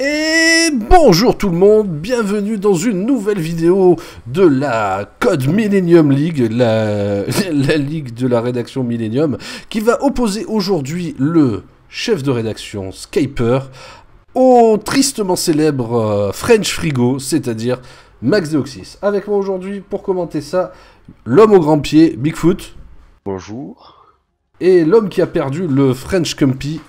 Et bonjour tout le monde, bienvenue dans une nouvelle vidéo de la Code Millennium League, la ligue de la rédaction Millennium, qui va opposer aujourd'hui le chef de rédaction Skyper au tristement célèbre French Frigo, c'est-à-dire Max Deoxys. Avec moi aujourd'hui pour commenter ça, l'homme au grand pied, Bigfoot. Bonjour. Et l'homme qui a perdu le French Cumpy,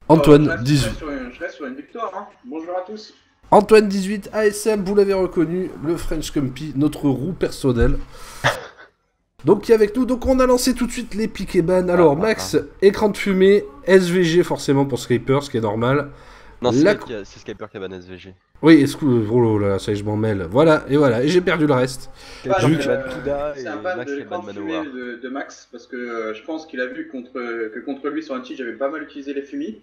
Antoine 18. Je reste sur une victoire, hein. Bonjour à tous. Antoine 18, ASM, vous l'avez reconnu, le French Cumpy, notre roue personnelle. Donc qui est avec nous, donc on a lancé tout de suite les piques et ban. Alors Max, écran de fumée, SVG forcément pour Skyper, ce qui est normal. Non, c'est Skyper qui a ban SVG. Oui, est-ce que... Oh là là, ça y est, je m'en mêle. Voilà, et j'ai perdu le reste. C'est un ban de l'écran de fumée de Max, parce que je pense qu'il a vu que contre lui sur un cheat, j'avais pas mal utilisé les fumis.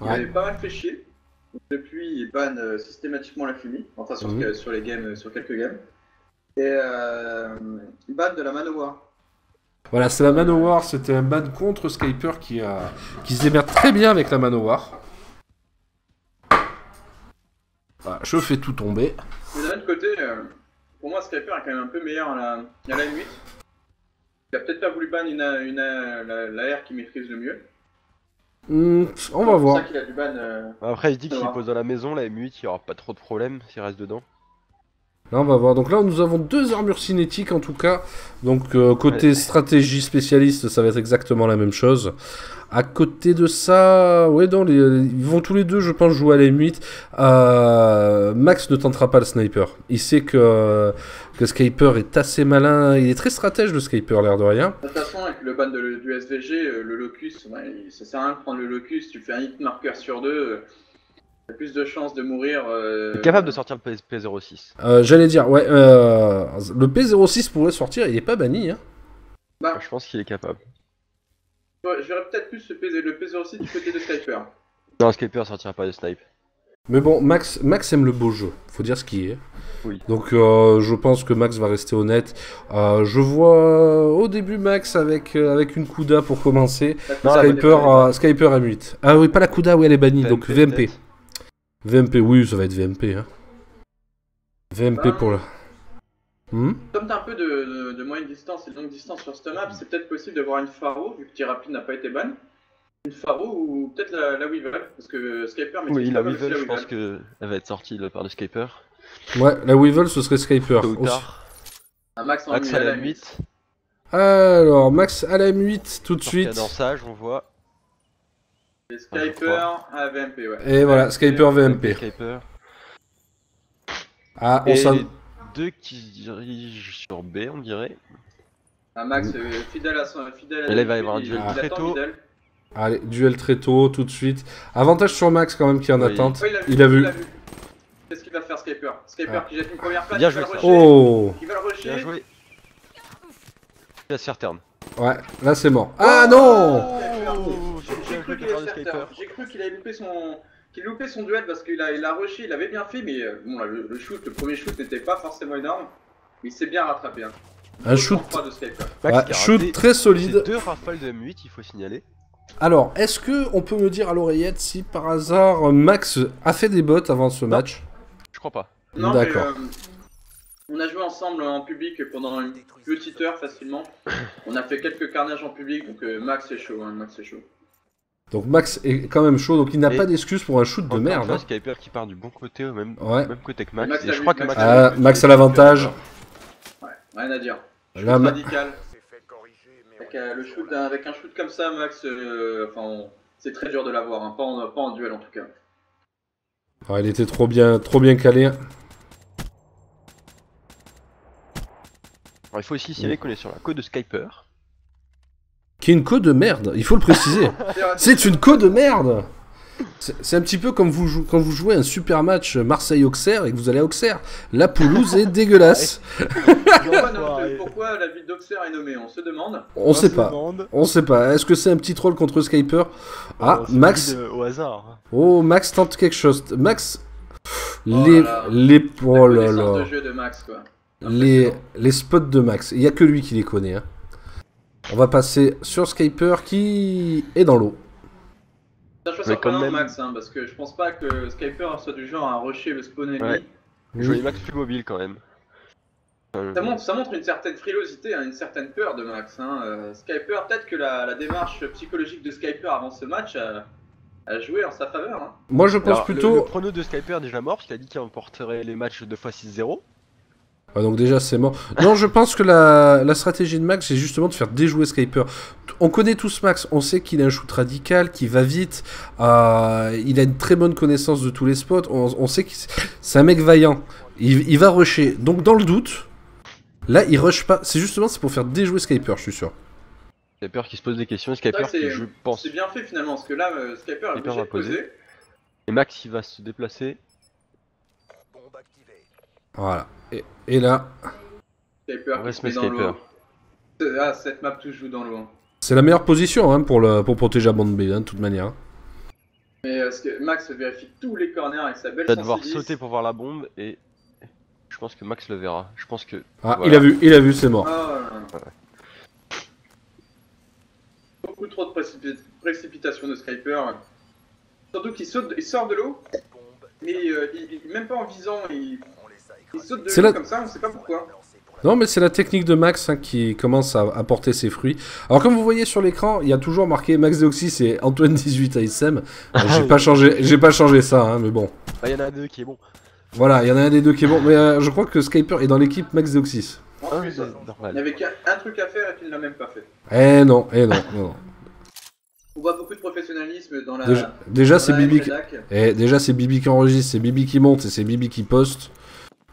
Il avait pas mal fait chier. Donc, depuis, il banne systématiquement la fumée, enfin sur les games, sur quelques games. Et il banne de la Manowar. Voilà, c'est la Manowar, c'était un ban contre Skyper qui se démerde très bien avec la Manowar. Voilà, je fais tout tomber. Mais d'un autre côté, pour moi, Skyper est quand même un peu meilleur à la M8. Il a peut-être pas voulu ban la R qui maîtrise le mieux. On va voir. C'est pour ça qu'il a du ban. Après, il dit que s'il pose dans la maison, la M8, il y aura pas trop de problème s'il reste dedans. Là, on va voir. Donc là, nous avons deux armures cinétiques en tout cas. Donc côté stratégie spécialiste, ça va être exactement la même chose. À côté de ça, ouais, ils vont tous les deux, je pense, jouer à la M8. Max ne tentera pas le sniper. Il sait que Skyper est assez malin. Il est très stratège, le Skyper, l'air de rien. De toute façon, avec le ban du SVG, le locus, ouais, ça sert à rien de prendre le locus. Tu fais un hit marqueur sur deux. T'as plus de chances de mourir. Il est capable de sortir le P06. J'allais dire, ouais, le P06 pourrait sortir, il est pas banni. Hein. Bah, je pense qu'il est capable. Je verrais peut-être plus le P06 du côté de Skyper. Non, Skyper sortira pas de snipe. Mais bon, Max aime le beau jeu, faut dire ce qui est. Oui. Donc je pense que Max va rester honnête. Je vois au début Max avec une Kuda pour commencer. Skyper M8. Ah oui, pas la Kuda, oui elle est bannie, donc VMP. VMP, oui, ça va être VMP. Hein. VMP pour la... Comme t'as un peu de moyenne distance et de longue distance sur cette map, c'est peut-être possible d'avoir une Pharo, vu que tir rapide n'a pas été ban. Une Pharo ou peut-être la Weevil, parce que Skyper maîtrise oui, pas la mal Weevil, je pense qu'elle va être sortie de la part de Skyper. Ouais, la Weevil, ce serait Skyper. Tôt ou tard. Max à la M8. Alors, Max à la M8, tout de suite. Dans ça, on voit. Et Skyper à VMP, ouais. Et voilà, Skyper VMP. Skyper. Ah, on s'en... deux qui dirigent sur B, on dirait. Ah, Max, fidèle à et là, il va y avoir un duel très tôt. Allez, duel très tôt, tout de suite. Avantage sur Max quand même qui est en attente. Oh, il a vu. Qu'est-ce qu'il va faire Skyper? Skyper qui jette une première place, bien il va joué, le rusher. Oh, il va le rusher. Bien joué. Il va se faire turn. Ouais, là c'est mort. Ah non, J'ai cru qu'il avait loupé son duel parce qu'il a rushé, il avait bien fait, mais bon, là, le premier shoot n'était pas forcément énorme, mais il s'est bien rattrapé. Hein. Un shoot, de Skyper. Ouais, shoot très solide. Deux rafales de M8, il faut signaler. Alors, est-ce que on peut me dire à l'oreillette si par hasard Max a fait des bots avant ce match? Je crois pas. Non, d'accord. On a joué ensemble en public pendant une petite heure facilement. On a fait quelques carnages en public, donc Max est chaud, hein, Max est chaud. Donc Max est quand même chaud, donc il n'a pas d'excuse pour un shoot de merde. Hein. Skyper qui part du bon côté, au même côté que Max. Max et je crois que Max a l'avantage. Ouais, rien à dire. Shoot Là, radical. Avec un shoot comme ça, Max, c'est très dur de l'avoir, hein, pas en duel en tout cas. Ah, il était trop bien calé. Alors, il faut aussi signaler qu'on est sur la côte de Skyper. Qui est une côte de merde, il faut le préciser. C'est une côte de merde. C'est un petit peu comme quand vous jouez un super match Marseille-Auxerre et que vous allez à Auxerre. La pelouse est dégueulasse. Pourquoi la ville d'Auxerre est nommée? On se demande. On sait pas. On sait pas. Est-ce que c'est un petit troll contre Skyper? Ah, Max. Au hasard. Oh, Max tente quelque chose. Max. Oh là là. De jeu de Max, quoi. Les spots de Max. Il n'y a que lui qui les connaît. Hein. On va passer sur Skyper qui est dans l'eau. C'est un choix surprenant de Max, hein, parce que je pense pas que Skyper soit du genre à rusher le spawn ennemi. Ouais. Je voyais Max plus mobile quand même. Ça montre une certaine frilosité, hein, une certaine peur de Max. Hein. Skyper, peut-être que la démarche psychologique de Skyper avant ce match a joué en sa faveur. Hein. Moi je pense plutôt... Le prono de Skyper est déjà mort, parce qu'il a dit qu'il emporterait les matchs 2 fois 6-0. Ah, donc déjà c'est mort. Non, je pense que la stratégie de Max c'est justement de faire déjouer Skyper. On connaît tous Max, on sait qu'il a un shoot radical, qu'il va vite, il a une très bonne connaissance de tous les spots, on sait que c'est un mec vaillant, il va rusher. Donc dans le doute, là il rush pas, c'est pour faire déjouer Skyper, je suis sûr. Skyper qui se pose des questions, Skyper qui je pense... C'est bien fait finalement, parce que là Skyper est obligé de poser. Et Max il va se déplacer. Voilà. Et là... Skyper qui se met dans l'eau. Ah, cette map tout joue dans l'eau. C'est la meilleure position hein, pour protéger la bande B, hein, de toute manière. Mais Max vérifie tous les corners avec sa belle Il va devoir sauter pour voir la bombe et... Je pense que Max le verra. Je pense que... Ah, voilà. il a vu, c'est mort. Beaucoup trop de précipitation de Skyper. Surtout qu'il sort de l'eau, mais même pas en visant, il saute de l'eau comme ça, on sait pas pourquoi. Non, mais c'est la technique de Max hein, qui commence à porter ses fruits. Alors, comme vous voyez sur l'écran, il y a toujours marqué Max Deoxys et Antoine18 ASM. J'ai pas changé ça, hein, mais bon. Bah, il y en a deux qui est bon. Voilà, il y en a un des deux qui est bon, mais je crois que Skyper est dans l'équipe Max Deoxys. Il n'y avait qu'un truc à faire et tu ne l'as même pas fait. Non. On voit beaucoup de professionnalisme dans la... Déjà c'est Bibi déjà c'est Bibi qui enregistre, c'est Bibi qui monte et c'est Bibi qui poste.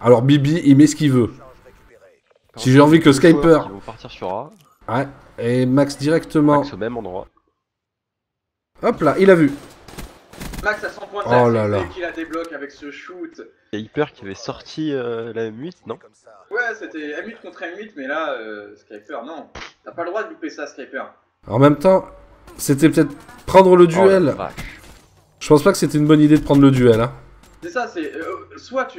Alors Bibi il met ce qu'il veut. Si j'ai envie que Skyper... Ils vont partir sur A. Ouais, et Max directement... Max au même endroit. Hop là, il a vu. Max à 100 points de oh là là. Qu'il a débloqué avec ce shoot. Il y a Hyper qui avait sorti la M8, non? Ouais, c'était M8 contre M8, mais là, Skyper, non. T'as pas le droit de louper ça, Skyper. En même temps, c'était peut-être prendre le duel. Oh, je pense pas que c'était une bonne idée de prendre le duel. Hein. C'est ça, c'est...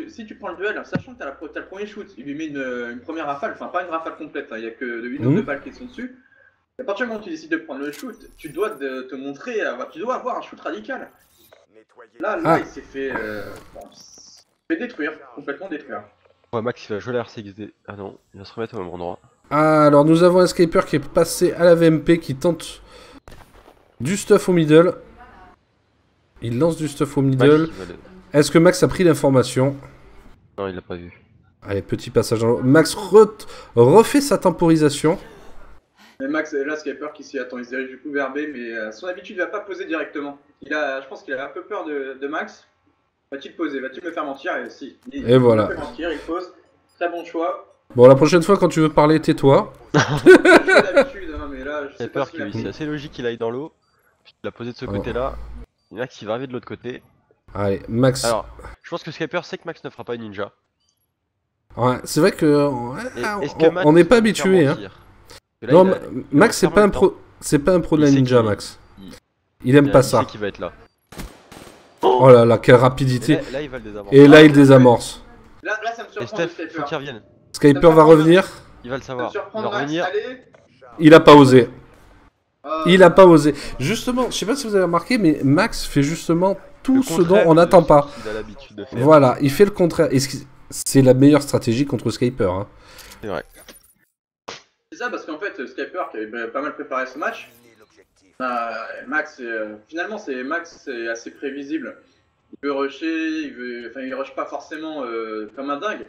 si tu prends le duel, sachant que t'as le premier shoot, il lui met une première rafale, enfin pas une rafale complète, il y a que de 8 de balles qui sont dessus. À partir du moment où tu décides de prendre le shoot, tu dois te montrer, tu dois avoir un shoot radical. Là, il s'est fait, détruire, complètement détruire. Ouais, Max il va jouer la RCXD. Ah non, il va se remettre au même endroit. Ah, alors nous avons un Skyper qui est passé à la VMP, qui tente du stuff au middle. Il lance du stuff au middle. Est-ce que Max a pris l'information? Non, il l'a pas vu. Allez, petit passage dans l'eau. Max refait sa temporisation. Mais Max, là, Skyper qui s'y attend, il se dirige du coup vers B, mais à son habitude, il va pas poser directement. Je pense qu'il a un peu peur de Max. Va-t-il poser? Va-t-il me faire mentir? Et si. Et voilà. Il me fait mentir, il pose. Très bon choix. Bon, la prochaine fois, quand tu veux parler, tais-toi. D'habitude, hein, mais là, je sais pas. C'est assez logique qu'il aille dans l'eau. Il l'a posé de ce côté-là. Max, il va arriver de l'autre côté. Allez, Max. Alors, je pense que Skyper sait que Max ne fera pas une ninja. Ouais, c'est vrai que on n'est pas habitué. Hein. Là, non, Max, c'est pas un pro de la ninja, Max. Il aime pas ça. Il sait qu'il va être là. Oh là là, quelle rapidité. Là, il va le désamorcer. Et là, il désamorce. Là, ça me surprend. Et Steph, faut qu'il revienne. Skyper va revenir. Il va le savoir. Il va revenir. Il a pas osé. Il a pas osé. Justement, je sais pas si vous avez remarqué, mais Max fait justement tout ce dont on n'attend pas. Voilà, il fait le contraire. Et c'est la meilleure stratégie contre Skyper. Hein. C'est vrai. C'est ça, parce qu'en fait, Skyper qui avait pas mal préparé ce match, Max, finalement, Max, c'est assez prévisible. Il veut rusher, il rush pas forcément comme un dingue,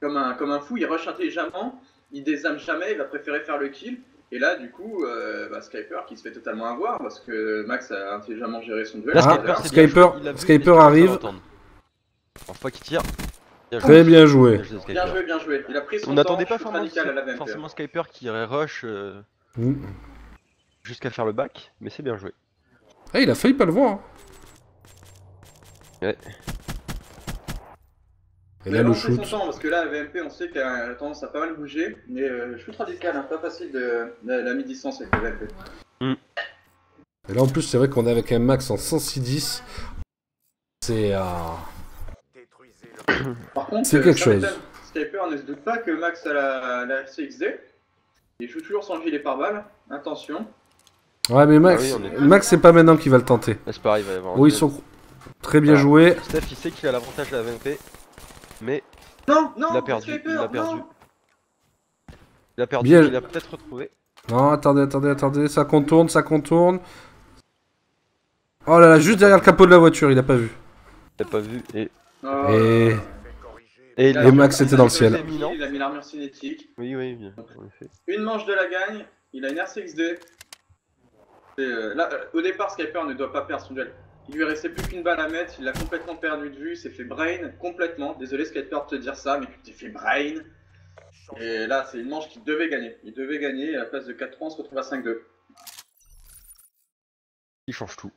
comme un fou, il rush intelligemment, il désame jamais, il va préférer faire le kill. Et là, du coup, Skyper qui se fait totalement avoir parce que Max a intelligemment géré son duel. Skyper arrive. En fois qu'il tire. Très bien joué. Bien joué. Il a pris son On n'attendait pas forcément Skyper qui irait rush jusqu'à faire le back, mais c'est bien joué. Ah, il a failli pas le voir. Hein. Ouais. Et là, le shoot. Son temps, parce que là, VMP, on sait qu'elle a tendance à pas mal bouger, mais shoot radical, hein, pas facile de la mi-distance avec le VMP. Et là, en plus, c'est vrai qu'on est avec un Max en 106-10. C'est Par contre, c'est quelque chose. Skyper ne se doute pas que Max a la CXD. Il joue toujours sans le gilet pare-balles. Attention. Ouais, mais Max, Ah oui, Max c'est pas maintenant qu'il va le tenter. Là, c'est pareil, il va y avoir un Oui, ils duel. sont très bien joués. Steph, il sait qu'il a l'avantage de la VMP, mais Non, non, il a perdu. Skyper, Il a perdu. non. Il a perdu, Bien. mais il a peut-être retrouvé. Non, attendez, ça contourne, ça contourne. Oh là là, juste derrière le capot de la voiture, il a pas vu. Il a pas vu et. Oh, Et, là, et Max était dans le ciel. Il a mis l'armure cinétique. Oui, bien, en effet. Une manche de la gagne, il a une RCXD. Là, au départ, Skyper ne doit pas perdre son duel. Il lui restait plus qu'une balle à mettre, il l'a complètement perdu de vue, il s'est fait brain complètement. Désolé Skyper de te dire ça, mais tu t'es fait brain. Et là, c'est une manche qu'il devait gagner. Il devait gagner, à la place de 4-3, on se retrouve à 5-2. Il change tout.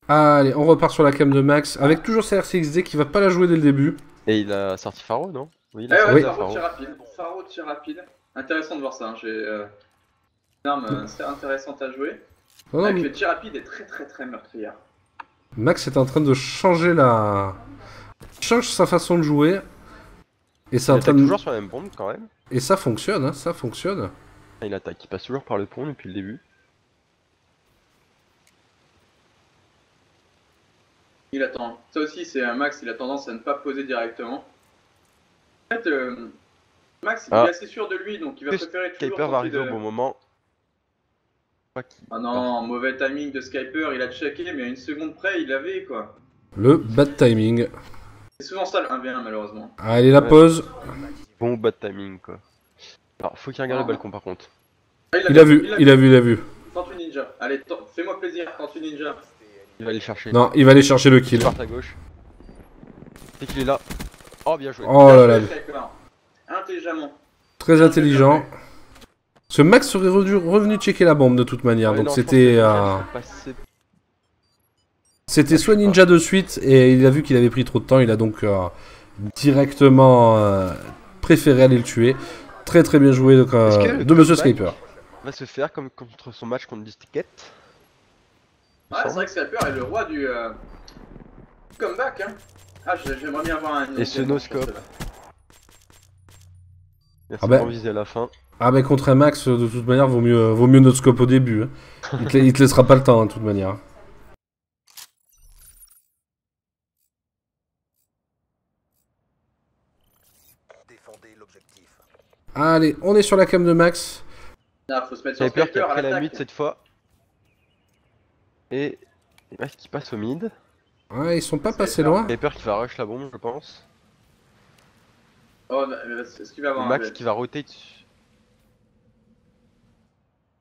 Allez, on repart sur la cam de Max, avec toujours sa RCXD qui va pas la jouer dès le début. Et il a sorti Faro, non? Oui, il Ouais, a sorti Faro Faro. tir rapide. Faro tir rapide. Intéressant de voir ça, hein. J'ai une arme c'est intéressante à jouer. Non, non, Avec mais le tir rapide est très meurtrière. Max est en train de changer la... change sa façon de jouer. Et c'est Il en train attaque de... toujours sur la même bombe quand même. Et ça fonctionne, hein, ça fonctionne. Il attaque, il passe toujours par le pont depuis le début. Il attend. Ça aussi, c'est un Max, il a tendance à ne pas poser directement. En fait, Max, il est assez sûr de lui, donc il va préférer toujours. Skyper va arriver au bon moment. Ah non, mauvais timing de Skyper, il a checké, mais à une seconde près, il avait quoi. Le bad timing. C'est souvent ça le 1v1, malheureusement. Allez, la pause. Bon bad timing quoi. Alors, faut qu'il regarde le balcon par contre. Ah, Il a vu. Tente une ninja. Allez, fais-moi plaisir, tente une ninja. Il va aller chercher. Non, il va aller chercher le kill. Il part à gauche. C'est qu'il est là. Oh, bien joué. Oh là là. Intelligemment. Très intelligent. Ce Max serait revenu checker la bombe de toute manière, donc c'était... C'était soit ninja de suite, et il a vu qu'il avait pris trop de temps, il a donc directement préféré aller le tuer. Très bien joué de Monsieur Skyper. Va se faire comme contre son match contre Disquette. Ouais, c'est vrai que Skyper est le roi du comeback, hein. Ah, j'aimerais bien avoir un... Et ce no-scope. Merci Ah bah. pour viser à la fin. Ah mais contre un Max, de toute manière, vaut mieux notre scope au début. Hein. Il te laissera pas le temps, hein, de toute manière. Allez, on est sur la cam de Max. Ah, faut se mettre sur Skyper Skyper qui a à pris la l'attaque. mid cette fois. Et Max qui passe au mid. Ouais, ils sont pas passés loin. Skyper qui va rush la bombe, je pense. Oh, est-ce qu'il va avoir Max un qui va rotate.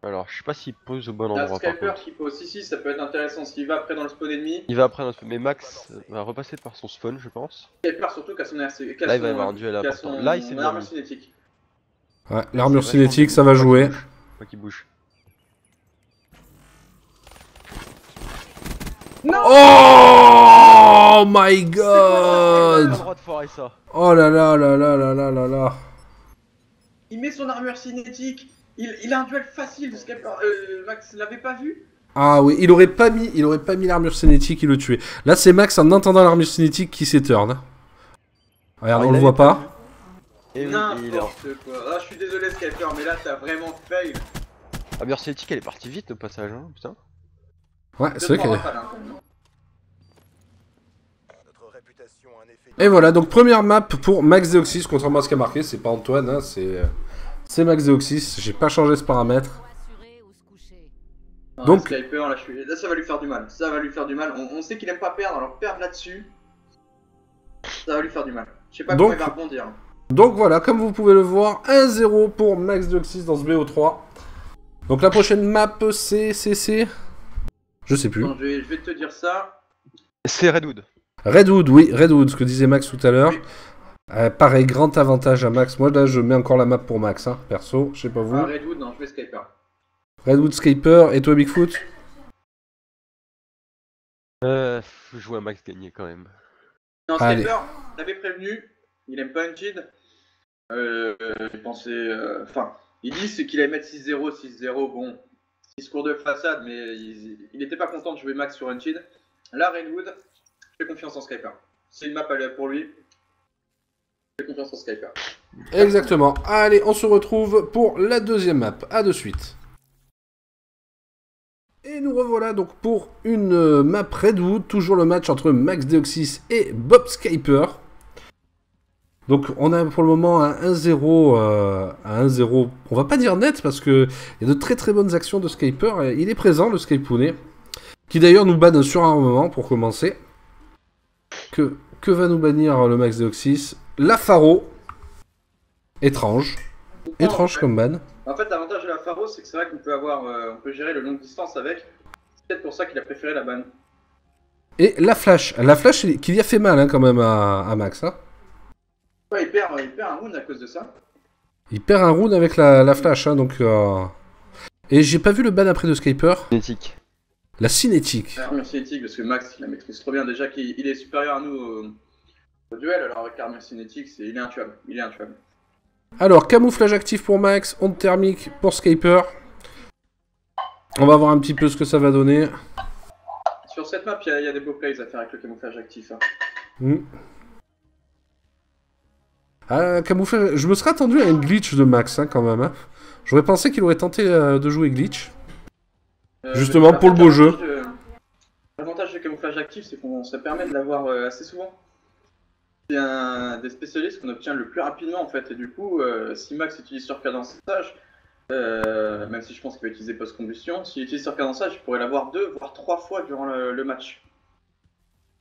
Alors, je sais pas s'il pose au bon endroit par Skyper contre. qui pose, si, ça peut être intéressant s'il va après dans le spawn ennemi. Il va après notre... Mais Max va repasser par son spawn, je pense. Skyper surtout qu'à son RC. Là, il va y avoir un duel important. Là, il s'est bien arme mis. cinétique. Ouais, l'armure cinétique, ça va jouer. Faut qu'il bouge. Non. Oh my Il a god! le droit de foirer ça. Oh là là là là là là là là. Il met son armure cinétique. Il a un duel facile. Skyper, Max l'avait pas vu. Ah oui, il aurait pas mis l'armure cinétique, il le tuait. Là, c'est Max en entendant l'armure cinétique qui s'éturne. Regarde, on le voit pas. Et oui, N'importe quoi. Ah, je suis désolé Skyper, mais là t'as vraiment fail. Ah, bien cinétique, elle est partie vite au passage, hein, putain. Ouais, c'est vrai qu'elle est... Hein. Et voilà, donc première map pour Max Deoxys, contrairement à ce qu'a marqué, c'est pas Antoine, hein, c'est Max Deoxys, j'ai pas changé ce paramètre. Donc Skyper, là ça va lui faire du mal, on sait qu'il aime pas perdre, alors perdre là-dessus, ça va lui faire du mal. Je sais pas comment il va rebondir. Donc voilà, comme vous pouvez le voir, 1-0 pour Max Deoxys dans ce BO3. Donc la prochaine map, c'est... Je sais plus. Non, je vais te dire ça. C'est Redwood. Redwood, oui, Redwood, ce que disait Max tout à l'heure. Oui. Pareil, grand avantage à Max. Moi là, je mets encore la map pour Max, hein, perso, je sais pas vous. Ah, Redwood, non, je mets Skyper. Redwood, Skyper, et toi Bigfoot? Je vois Max gagner quand même. Non, Skyper, l'avait prévenu, il aime pas Uncheed. Il pensait... Enfin, il dit qu'il allait mettre 6-0, 6-0, bon... Discours de façade, mais il n'était pas content de jouer Max sur Uncheed. Là, Redwood, je fais confiance en Skyper. C'est une map pour lui. Je fais confiance en Skyper. Exactement. Allez, on se retrouve pour la deuxième map. A de suite. Et Et nous revoilà donc pour une map Redwood, toujours le match entre Max Deoxys et Bob Skyper. Donc on a pour le moment un 1-0, un 1-0, on va pas dire net parce que il y a de très très bonnes actions de Skyper, il est présent le Skypooner, qui d'ailleurs nous banne sur un moment pour commencer. Que va nous bannir le Max Deoxys? La Pharo. Étrange. Étrange comme ban. En fait, l'avantage de la Pharo, c'est que c'est vrai qu'on peut avoir, on peut gérer le longue distance avec. C'est peut-être pour ça qu'il a préféré la ban. Et la Flash qui lui a fait mal hein, quand même à Max. Hein. Ouais, il perd un round à cause de ça. Il perd un round avec la Flash, hein, donc... Et j'ai pas vu le ban après de Skyper. Cinétique. La cinétique. Armure cinétique, parce que Max, il la maîtrise trop bien. Déjà qu'il est supérieur à nous au duel, alors avec l'armure cinétique, il est intuable. Il est intuable. Alors, camouflage actif pour Max, onde thermique pour Skyper. On va voir un petit peu ce que ça va donner. Sur cette map, il y a des beaux plays à faire avec le camouflage actif. Hein. Camouflage... Je me serais attendu à un glitch de Max, hein, quand même. Hein. J'aurais pensé qu'il aurait tenté de jouer glitch. Justement, pour le beau jeu. L'avantage du camouflage actif, c'est qu'on se permet de l'avoir assez souvent. C'est un des spécialistes qu'on obtient le plus rapidement en fait, et du coup, si Max utilise surcadençage, même si je pense qu'il va utiliser post-combustion, s'il utilise surcadençage, il pourrait l'avoir 2 voire 3 fois durant le match.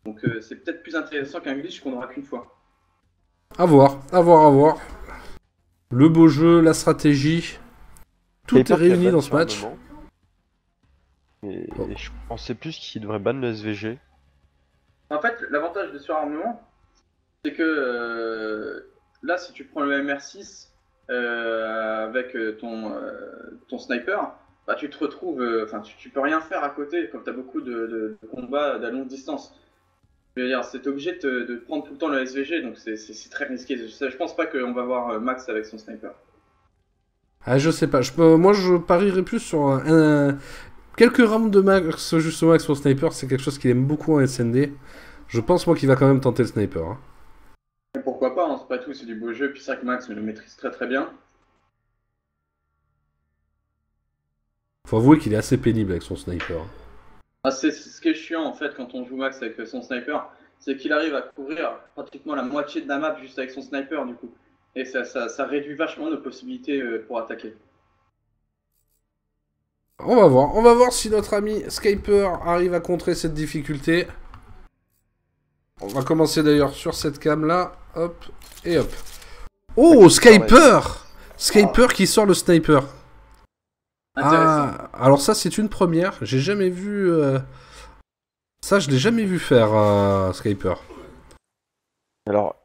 Donc c'est peut-être plus intéressant qu'un glitch qu'on n'aura qu'une fois. À voir. Le beau jeu, la stratégie, tout est réuni dans ce match. Et je pensais plus qu'il devrait ban le SVG. En fait, l'avantage de surarmement, c'est que là, si tu prends le MR6 avec ton sniper, bah, tu te retrouves, tu peux rien faire à côté, comme tu as beaucoup de combats à longue distance. Je veux dire, c'est obligé de prendre tout le temps le SVG, donc c'est très risqué. Je pense pas qu'on va voir Max avec son sniper. Ah, je sais pas. Moi, je parierais plus sur quelques rounds de Max, justement, avec son sniper. C'est quelque chose qu'il aime beaucoup en SND. Je pense, moi, qu'il va quand même tenter le sniper. Hein. Et pourquoi pas, hein, c'est pas tout, c'est du beau jeu. Puis c'est vrai que Max le maîtrise très très bien. Faut avouer qu'il est assez pénible avec son sniper. Ah, c'est ce qui est chiant en fait quand on joue Max avec son sniper, c'est qu'il arrive à couvrir pratiquement la moitié de la map juste avec son sniper du coup. Et ça réduit vachement nos possibilités pour attaquer. On va voir si notre ami Skyper arrive à contrer cette difficulté. On va commencer d'ailleurs sur cette cam là, hop, et hop. Oh, Skyper qui sort le sniper. Ah, alors ça c'est une première, j'ai jamais vu... Ça je l'ai jamais vu faire, Skyper. Alors...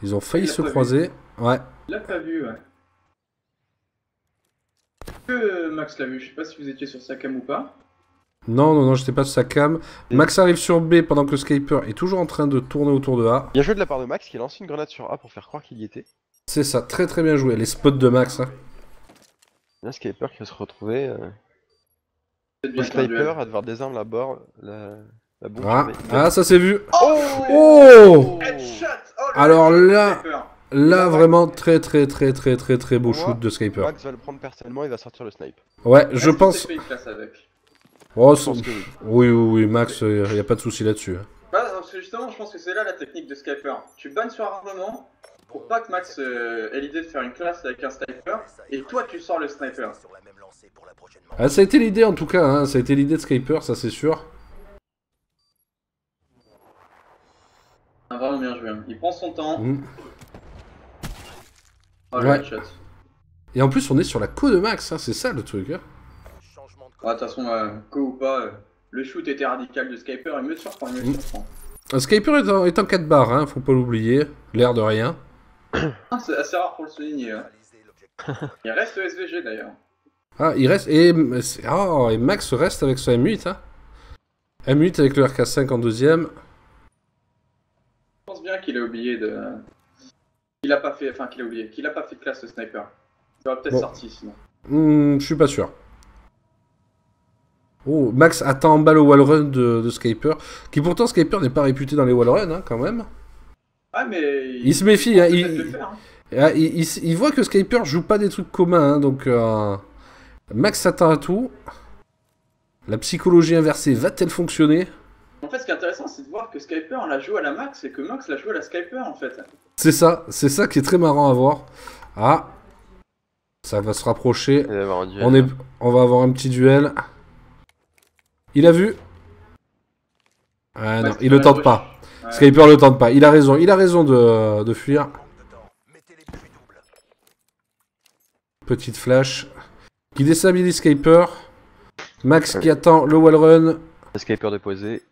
Ils ont failli se croiser, ouais. Il l'a pas vu, ouais. Que Max l'a vu, je sais pas si vous étiez sur sa cam ou pas. Non, j'étais pas sur sa cam. Max arrive sur B pendant que Skyper est toujours en train de tourner autour de A. Bien joué de la part de Max qui lance une grenade sur A pour faire croire qu'il y était. C'est ça, très très bien joué, les spots de Max. Hein. Là, Skyper qui va se retrouver... Le Skyper à devoir désarmer la bombe. Ah, ça s'est vu. Oh Headshot. Alors là vraiment très beau shoot de Skyper. Max va le prendre personnellement, il va sortir le snipe. Ouais, je pense... avec Oh, oui, Max, y a pas de souci là-dessus. Bah, parce que justement, je pense que c'est là la technique de Skyper. Tu bannes sur armement pour pas que Max ait l'idée de faire une classe avec un sniper, et toi tu sors le sniper. Ah, ça a été l'idée en tout cas, hein. Ça a été l'idée de Skyper, ça c'est sûr. Ah, vraiment bien joué, il prend son temps. Oh, ouais. Le shot. Et en plus on est sur la co de Max, hein. C'est ça le truc. Hein. De toute façon, co ou pas, le shoot était radical de Skyper, il me surprend, Skyper est en 4 barres, hein. Faut pas l'oublier, l'air de rien. C'est assez rare pour le souligner. Hein. Il reste SVG d'ailleurs. Ah, il reste... Et Max reste avec son M8, hein. M8 avec le RK5 en deuxième. Je pense bien qu'il a oublié de... qu'il a pas fait de classe de sniper. Il aurait peut-être sorti sinon. Je suis pas sûr. Oh, Max attend en bas le wallrun de Skyper. Qui pourtant, Skyper n'est pas réputé dans les wallruns, hein, quand même. Ah, mais... Il se méfie, hein. Il voit que Skyper joue pas des trucs communs, hein, donc... Max s'attend à tout. La psychologie inversée va-t-elle fonctionner? En fait, ce qui est intéressant, c'est de voir que Skyper la joue à la Max et que Max la joue à la Skyper en fait. C'est ça qui est très marrant à voir. Ah, ça va se rapprocher. Il va y avoir un duel. On va avoir un petit duel. Il a vu. Ah non, il le tente pas. Ouais. Skyper le tente pas. Il a raison de fuir. Petite flash. Qui déstabilise Skyper. Max qui attend le wall run. Skyper déposé.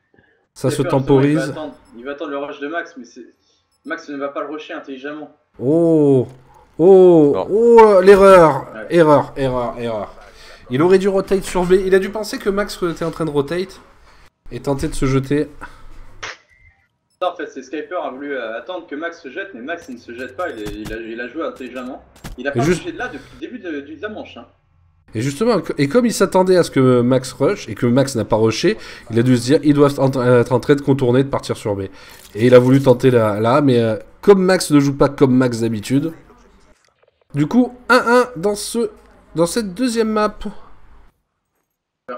Ça se Skyper, temporise. Il va attendre le rush de Max, mais Max ne va pas le rusher intelligemment. Oh, l'erreur. Ouais. Erreur. Il aurait dû rotate sur B. Il a dû penser que Max était en train de rotate. Et tenter de se jeter. Non, en fait, c'est Skyper a voulu attendre que Max se jette, mais Max il ne se jette pas, il a joué intelligemment. Il a pas bougé de là depuis le début de la manche. Hein. Et justement, et comme il s'attendait à ce que Max rush, et que Max n'a pas rushé, il a dû se dire, ils doivent être en train de contourner, de partir sur B. Et il a voulu tenter là, mais comme Max ne joue pas comme Max d'habitude, du coup, 1-1 dans cette deuxième map.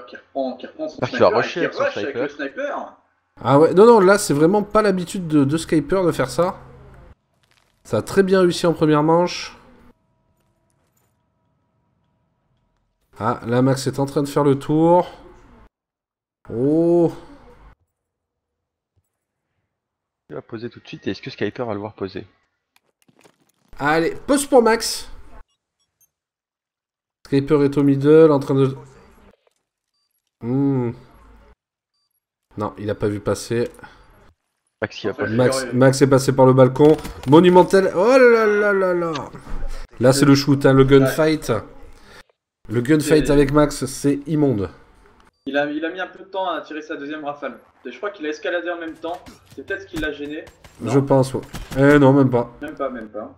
Qui reprend son Qui sniper, va rusher et avec qui son rush avec sniper. le sniper. Ah ouais, non, là, c'est vraiment pas l'habitude de Skyper de faire ça. Ça a très bien réussi en première manche. Ah, là, Max est en train de faire le tour. Oh. Il va poser tout de suite. Et est-ce que Skyper va le voir poser? Allez, pause pour Max. Skyper est au middle, en train de... Non, il a pas vu passer. Max qui a pas Max est passé par le balcon. Monumental. Oh là là là là. Là, c'est le shoot, hein, le gunfight. Le gunfight avec Max, c'est immonde. Il a mis un peu de temps à tirer sa deuxième rafale. Et je crois qu'il a escaladé en même temps. C'est peut-être ce qui l'a gêné. Non. Je pense, ouais. Eh non, même pas. Même pas.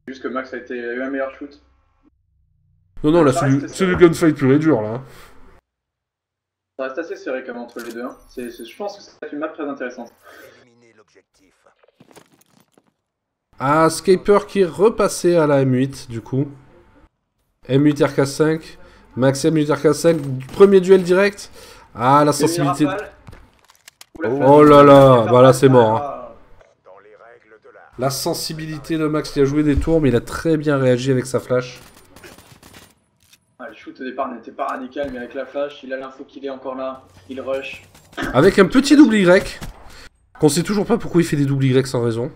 Juste que Max a eu un meilleur shoot. Non, là, c'est du gunfight pur et dur, là. Ça reste assez serré quand même entre les deux. Hein. Je pense que c'est une map très intéressante. Ah, Skyper qui est repassé à la M8, du coup. M8 RK5. Max M8 RK5. Premier duel direct. Ah, la sensibilité. Oh là là, bah là c'est mort. Hein. La sensibilité de Max qui a joué des tours, mais il a très bien réagi avec sa flash. Le shoot au départ n'était pas radical, mais avec la flash, il a l'info qu'il est encore là. Il rush. Avec un petit double Y. Qu'on sait toujours pas pourquoi il fait des double Y sans raison.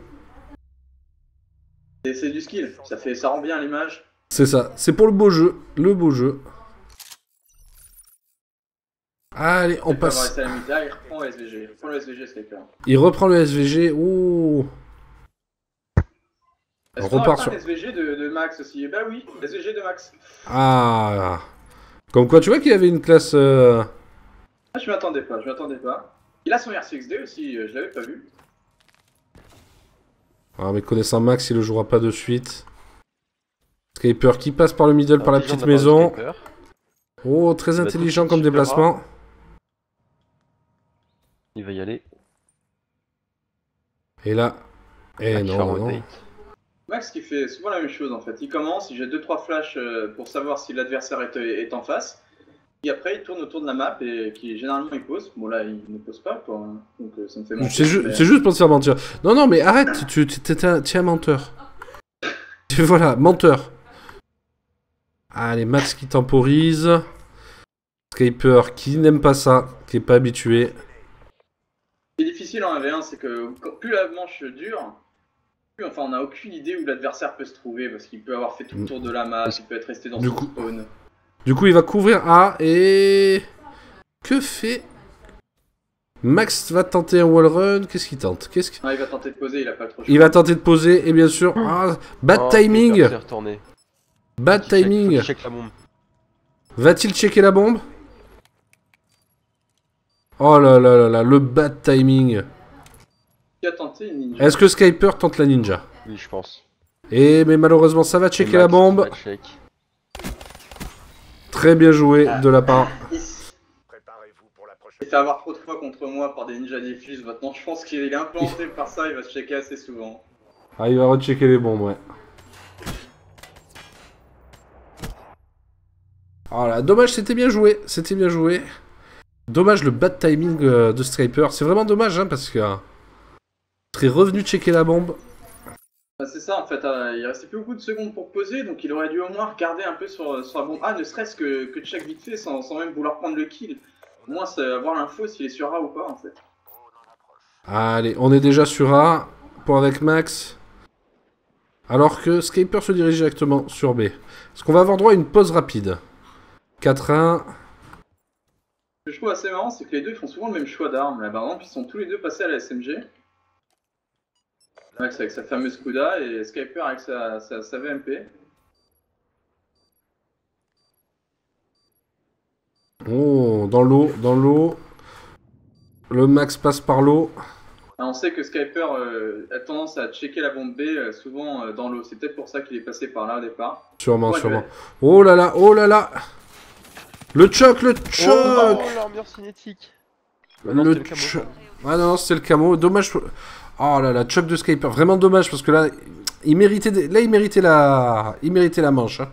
C'est du skill, ça rend bien l'image. C'est ça, c'est pour le beau jeu. Le beau jeu. Allez, on passe. Il reprend le SVG. Il reprend le SVG, Skyper. Il reprend le SVG. Ouh. Est-ce qu'on repart sur le SVG de Max aussi? Bah oui, SVG de Max. Ah. Comme quoi, tu vois qu'il y avait une classe... Ah, je m'attendais pas. Il a son RCXD aussi, je l'avais pas vu. Ah, mais connaissant Max, il le jouera pas de suite. Skyper qui passe par le middle, par la petite maison. Oh, très intelligent comme déplacement. Il va y aller. Et là... Eh non. Max qui fait souvent la même chose en fait. Il commence, il jette 2-3 flashs pour savoir si l'adversaire est en face. Et après il tourne autour de la map et généralement il pose. Bon là il ne pose pas quoi. Donc ça me fait mentir. C'est juste pour te faire mentir. Non mais arrête, tu es un menteur. Voilà, menteur. Allez, Max qui temporise. Skyper qui n'aime pas ça, qui est pas habitué. Ce qui est difficile en 1v1, c'est que plus la manche dure, plus on n'a aucune idée où l'adversaire peut se trouver, parce qu'il peut avoir fait tout le tour de la map, il peut être resté dans son spawn. Du coup, il va couvrir A et... Que fait Max va tenter un wall run. Qu'est-ce qu'il tente? Non, il va tenter de poser, il a pas trop. Il va tenter de poser, et bien sûr... Ah, bad timing. Bad timing. Va-t-il checker la bombe? Oh là là là là, le bad timing. Qui a tenté une ninja? Est-ce que Skyper tente la ninja? Oui, je pense. Et mais malheureusement, ça va checker la bombe. Très bien joué de la part. Il fait avoir trop de fois contre moi par des ninja diffuse. Maintenant, je pense qu'il est implanté par ça, il va se checker assez souvent. Ah, il va rechecker les bombes, ouais. Oh là, dommage, c'était bien joué. C'était bien joué. Dommage le bad timing de Striper. C'est vraiment dommage, hein, parce que... il serait revenu checker la bombe. Bah, c'est ça, en fait, il restait plus beaucoup de secondes pour poser, donc il aurait dû au moins regarder un peu sur la bombe A, ne serait-ce que check vite fait, sans même vouloir prendre le kill. Au moins, avoir l'info s'il est sur A ou pas, en fait. Allez, on est déjà sur A, pour avec Max. Alors que Skyper se dirige directement sur B. Est-ce qu'on va avoir droit à une pause rapide? 4-1. Ce que je trouve assez marrant, c'est que les deux font souvent le même choix d'armes. Là, par exemple, ils sont tous les deux passés à la SMG. Max avec sa fameuse Kuda et Skyper avec sa VMP. Oh, dans l'eau. Le Max passe par l'eau. On sait que Skyper a tendance à checker la bombe B souvent dans l'eau. C'est peut-être pour ça qu'il est passé par là au départ. Sûrement. Oh là là. Le choc. Oh, l'armure cinétique. Le choc. Ah non, c'était le camo. Dommage. Oh là là, choc de Skyper. Vraiment dommage parce que là, il méritait la manche. Hein.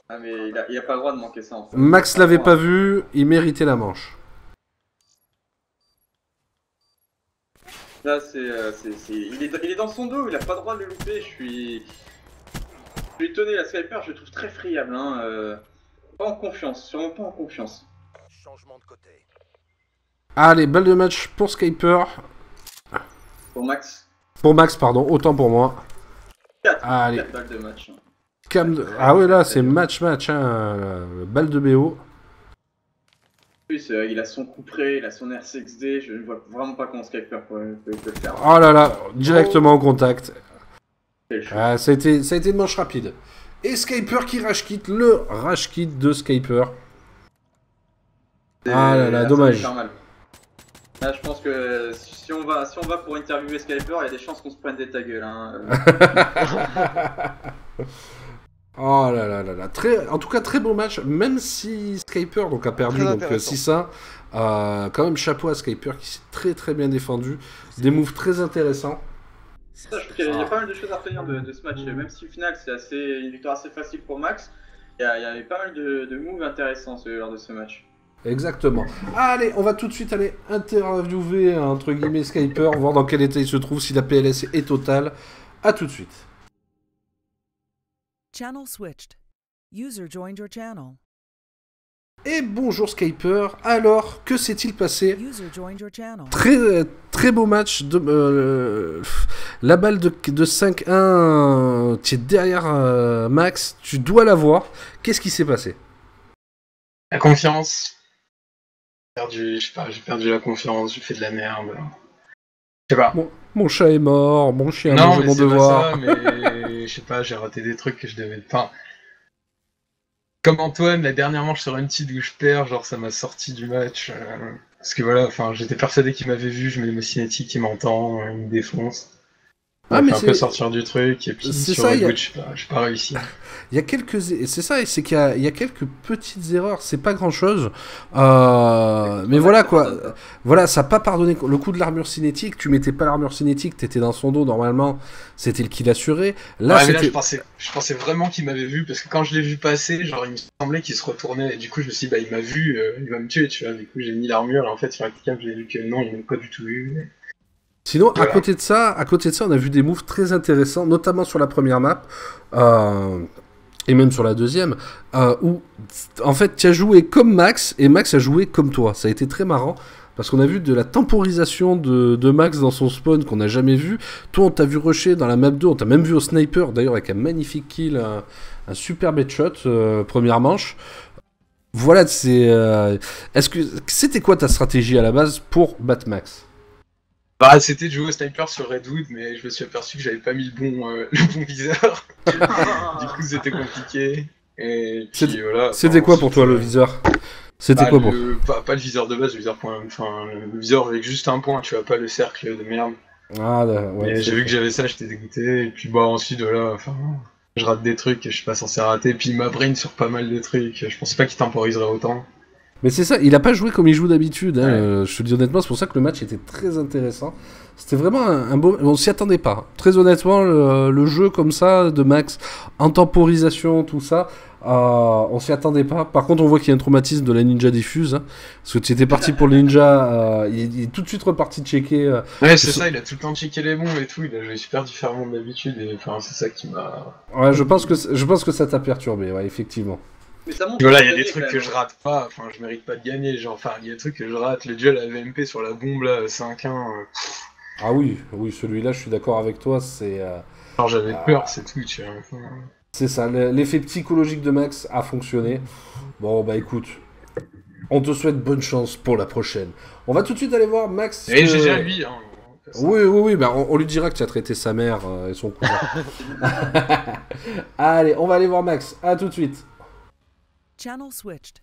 Ah mais il a pas le droit de manquer ça en fait. Max l'avait pas vu, il méritait la manche. Là, il est dans son dos, il a pas le droit de le louper. Je suis étonné, la Skyper, je le trouve très friable. Hein. Pas en confiance, sûrement pas en confiance. Changement de côté. Allez, balle de match pour Skyper. Pour Max. Pour Max, pardon, autant pour moi. 4 Allez. balles de match. Ah ouais, là, c'est match, hein. Balle de BO. Plus, il a son coup près, il a son R6D, je ne vois vraiment pas comment Skyper peut le faire. Oh là là, directement au contact. Ça a été une manche rapide. Et Skyper qui rage quitte, le rage quitte de Skyper. Ah là là, dommage. Là, je pense que si on va pour interviewer Skyper, il y a des chances qu'on se prenne des ta gueule. Hein. Oh là là là là. En tout cas, très bon match, même si Skyper donc, a perdu 6-1. Quand même, chapeau à Skyper qui s'est très bien défendu. Des moves très intéressants. Ça, je trouve qu'il y a pas mal de choses à retenir de ce match. Même si au final, c'est une victoire assez facile pour Max, il y avait pas mal de moves intéressants lors de ce match. Exactement. Allez, on va tout de suite aller interviewer, entre guillemets, Skyper, voir dans quel état il se trouve, si la PLS est totale. A tout de suite. Channel switched. User joined your channel. Et bonjour Skyper, alors que s'est-il passé? User joined your channel. Très beau match, la balle de 5-1, tu es derrière Max, tu dois l'avoir, qu'est-ce qui s'est passé? La confiance. J'ai perdu la confiance, j'ai fait de la merde. Je sais pas. Mon chat est mort, mon chien a mangé mon devoir. Non, mais c'est pas ça, mais je sais pas, j'ai raté des trucs que je devais... Enfin, comme Antoine, la dernière manche sur Untied où je perds, genre ça m'a sorti du match. Parce que voilà, enfin, j'étais persuadé qu'il m'avait vu, je mets le cinétique, il m'entend, il me défonce. Ah, mais un peu sortir du truc, et puis sur Redwood, j'ai pas réussi. Il y a quelques... C'est ça, c'est qu'il y a quelques petites erreurs, c'est pas grand-chose. Mais voilà, quoi. Voilà, ça n'a pas pardonné. Le coup de l'armure cinétique, tu mettais pas l'armure cinétique, t'étais dans son dos, normalement, c'était le kill assuré. Là, mais là je pensais vraiment qu'il m'avait vu, parce que quand je l'ai vu passer, genre, il me semblait qu'il se retournait, et du coup, je me suis dit, bah, il m'a vu, il va me tuer, tu vois. Du coup, j'ai mis l'armure, et en fait, sur la cam, j'ai vu que non, il m'a pas du tout vu. Sinon, voilà. à côté de ça, on a vu des moves très intéressants, notamment sur la première map, et même sur la deuxième, où, en fait, tu as joué comme Max, et Max a joué comme toi. Ça a été très marrant, parce qu'on a vu de la temporisation de Max dans son spawn qu'on n'a jamais vu. Toi, on t'a vu rusher dans la map 2, on t'a même vu au sniper, d'ailleurs, avec un magnifique kill, un super headshot, première manche. Voilà, est-ce que c'était quoi ta stratégie à la base pour battre Max? Bah, c'était de jouer au sniper sur Redwood, mais je me suis aperçu que j'avais pas mis le bon viseur. Du coup, c'était compliqué. Et puis voilà. C'était quoi pour toi le viseur? C'était quoi pour pas le viseur de base, le viseur point. Enfin, le viseur avec juste un point, tu vois, pas le cercle de merde. Ah, ouais. Et j'ai vu que j'avais ça, j'étais dégoûté. Et puis bah ensuite, voilà, enfin, je rate des trucs que je suis pas censé rater. Et puis il m'a brain sur pas mal de trucs. Je pensais pas qu'il temporiserait autant. Mais c'est ça, il a pas joué comme il joue d'habitude, hein. Je te dis honnêtement, c'est pour ça que le match était très intéressant. C'était vraiment un beau... On s'y attendait pas. Très honnêtement, le jeu comme ça, de Max, en temporisation, tout ça, On s'y attendait pas. Par contre, on voit qu'il y a un traumatisme de la Ninja Diffuse. Hein, parce que tu étais parti pour le Ninja. Il est tout de suite reparti checker. Ouais, c'est ça, il a tout le temps checké les bombes et tout. Il a joué super différemment de d'habitude. Et enfin, c'est ça qui m'a. Ouais, je pense que ça t'a perturbé, ouais, effectivement. Mais ça montre Voilà, il y a des trucs que je rate pas. Enfin, je mérite pas de gagner. Genre, enfin, il y a des trucs que je rate. Le duel à VMP sur la bombe là, 5-1. Ah oui, celui-là, je suis d'accord avec toi. C'est. Alors, j'avais peur, c'est tout. Tu vois. C'est ça, l'effet psychologique de Max a fonctionné. Bon, bah écoute, on te souhaite bonne chance pour la prochaine. On va tout de suite aller voir Max. Et GG à lui, hein. Oui, bah on lui dira que tu as traité sa mère et son cousin. Allez, on va aller voir Max. À tout de suite. Channel switched.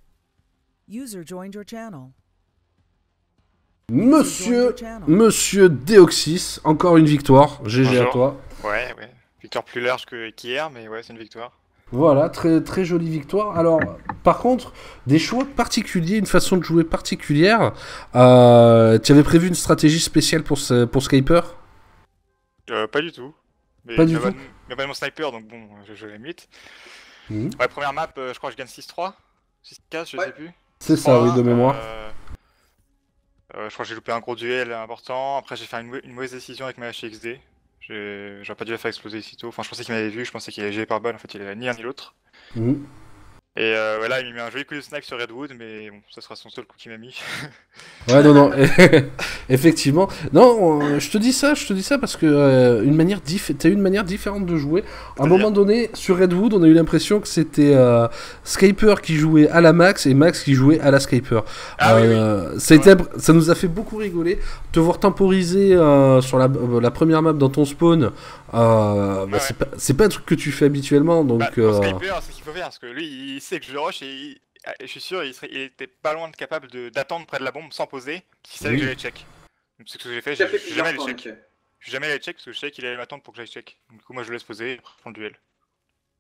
User joined your channel. Monsieur Deoxys, encore une victoire. GG à toi. Ouais. Victoire plus large qu'hier, mais ouais, c'est une victoire. Voilà, très, très jolie victoire. Alors, par contre, des choix particuliers, une façon de jouer particulière. Tu avais prévu une stratégie spéciale pour Skyper ? Pas du tout. Mais Pas du tout. Il n'y a pas mon sniper, donc bon, je l'imite. Mmh. Ouais, première map, je crois que je gagne 6-3. 6-4, je sais plus. C'est ça, oui, de mémoire. Je crois que j'ai loupé un gros duel important. Après, j'ai fait une mauvaise décision avec ma HXD. J'aurais pas dû la faire exploser si tôt. Enfin, je pensais qu'il m'avait vu, je pensais qu'il allait gérer par balle. En fait, il avait ni un ni l'autre. Mmh. Et voilà, il m'a mis un joli coup de snipe sur Redwood, mais bon, ça sera son seul coup qu'il m'a mis. Ouais, non, effectivement. Non, je te dis ça parce que t'as eu une manière différente de jouer. À un moment donné, sur Redwood, on a eu l'impression que c'était Skyper qui jouait à la Max et Max qui jouait à la Skyper. Oui. Ça nous a fait beaucoup rigoler. Te voir temporiser sur la première map dans ton spawn, c'est pas un truc que tu fais habituellement. Donc, Skyper, c'est ce qu'il faut faire, parce que lui, il sait que je le rush et je suis sûr, il était pas loin de capable d'attendre près de la bombe sans poser, s'il savait que j'allais check. Donc c'est ce que j'ai fait, je suis jamais allé check. Je suis jamais allé check parce que je savais qu'il allait m'attendre pour que j'aille check. Donc, du coup, moi je le laisse poser et prendre le duel.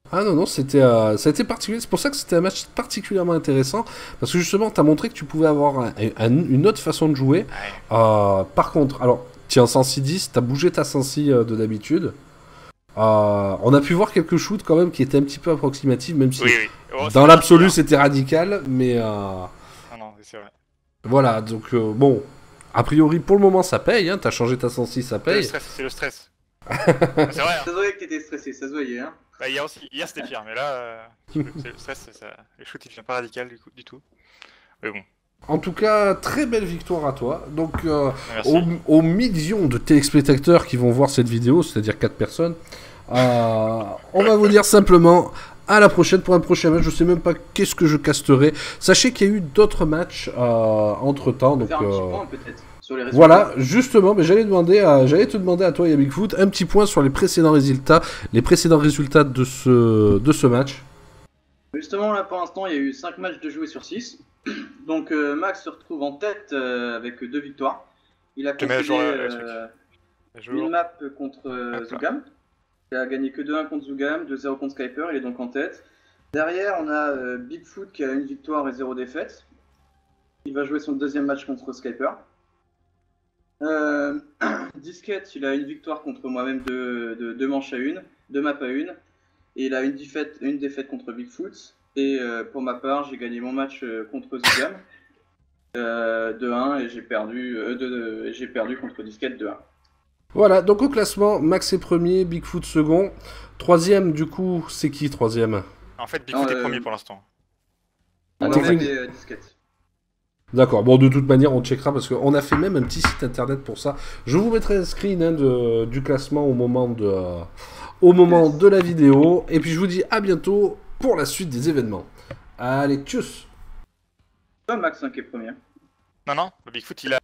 Ah non, ça a été particulier. C'est pour ça que c'était un match particulièrement intéressant. Parce que justement, t'as montré que tu pouvais avoir une autre façon de jouer. Ouais. Par contre, alors, tu es en sensi 10, t'as bougé ta sensi de d'habitude. On a pu voir quelques shoots quand même qui étaient un petit peu approximatifs, même si dans l'absolu c'était radical, mais non, c'est vrai. Voilà, donc bon, a priori pour le moment ça paye, hein, t'as changé ta sensi, ça paye. C'est le stress. C'est vrai. Hein. Ça se voyait que t'étais stressé, ça se voyait. Hein. Bah, hier c'était pire, mais là, c'est le stress, les shoots ils deviennent pas radical du tout. Mais bon. En tout cas, très belle victoire à toi. Donc, aux millions de téléspectateurs qui vont voir cette vidéo, c'est-à-dire 4 personnes, on va vous dire simplement à la prochaine pour un prochain match. Je sais même pas qu'est-ce que je casterai. Sachez qu'il y a eu d'autres matchs entre temps. Donc, faire un petit point peut-être sur les résultats. Voilà, justement, mais j'allais te demander à toi et à Bigfoot un petit point sur les précédents résultats de ce match. Justement, là pour l'instant, il y a eu 5 matchs de joués sur 6. Donc Max se retrouve en tête avec 2 victoires. Il a concédé une map contre Zugam. Il a gagné que 2-1 contre Zugam, 2-0 contre Skyper, il est donc en tête. Derrière, on a Bigfoot qui a une victoire et 0 défaite. Il va jouer son deuxième match contre Skyper. Disquette, il a une victoire contre moi-même de 2 manches à 1, 2 maps à 1. Et il a une défaite contre Bigfoot. Et pour ma part, j'ai gagné mon match contre Zugam 2-1 et j'ai perdu contre Disquette 2-1. Voilà, donc au classement, Max est premier, Bigfoot second. Troisième, du coup, c'est qui troisième ? En fait, Bigfoot est premier pour l'instant. On a fait Disquette. D'accord, bon, de toute manière, on checkera parce qu'on a fait même un petit site internet pour ça. Je vous mettrai un screen du classement au moment de la vidéo. Et puis je vous dis à bientôt pour la suite des événements. Allez, tchuss. Pas Max qui est premier. Non, Bigfoot il a